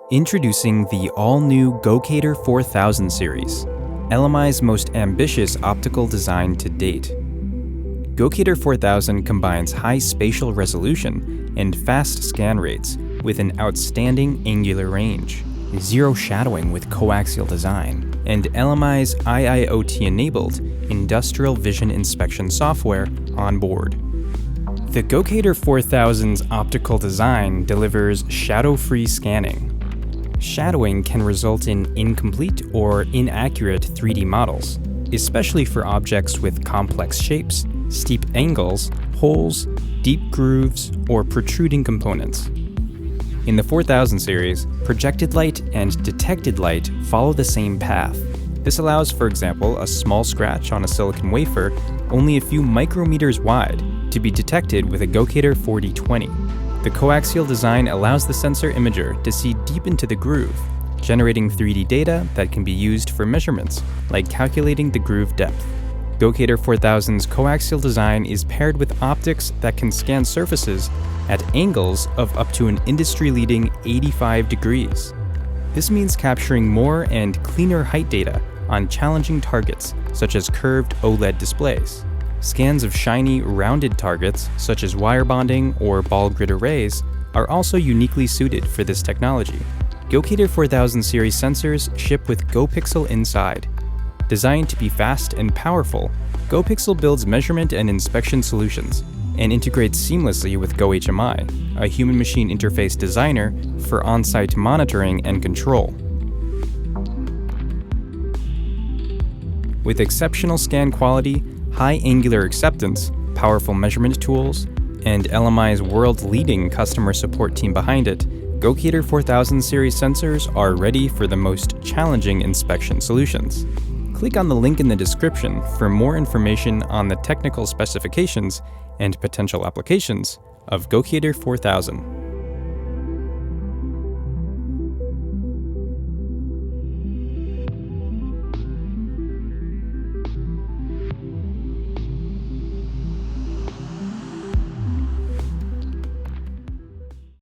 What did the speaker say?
Introducing the all-new Gocator 4000 series, LMI's most ambitious optical design to date. Gocator 4000 combines high spatial resolution and fast scan rates with an outstanding angular range, zero shadowing with coaxial design, and LMI's IIoT-enabled industrial vision inspection software on board. The Gocator 4000's optical design delivers shadow-free scanning. Shadowing can result in incomplete or inaccurate 3D models, especially for objects with complex shapes, steep angles, holes, deep grooves, or protruding components. In the 4000 series, projected light and detected light follow the same path. This allows, for example, a small scratch on a silicon wafer only a few micrometers wide to be detected with a Gocator 4020. The coaxial design allows the sensor imager to see deep into the groove, generating 3D data that can be used for measurements, like calculating the groove depth. Gocator 4000's coaxial design is paired with optics that can scan surfaces at angles of up to an industry-leading 85 degrees. This means capturing more and cleaner height data on challenging targets, such as curved OLED displays. Scans of shiny, rounded targets, such as wire bonding or ball grid arrays, are also uniquely suited for this technology. Gocator 4000 series sensors ship with GoPixel inside. Designed to be fast and powerful, GoPixel builds measurement and inspection solutions and integrates seamlessly with GoHMI, a human-machine interface designer for on-site monitoring and control. With exceptional scan quality, high angular acceptance, powerful measurement tools, and LMI's world-leading customer support team behind it, Gocator 4000 series sensors are ready for the most challenging inspection solutions. Click on the link in the description for more information on the technical specifications and potential applications of Gocator 4000.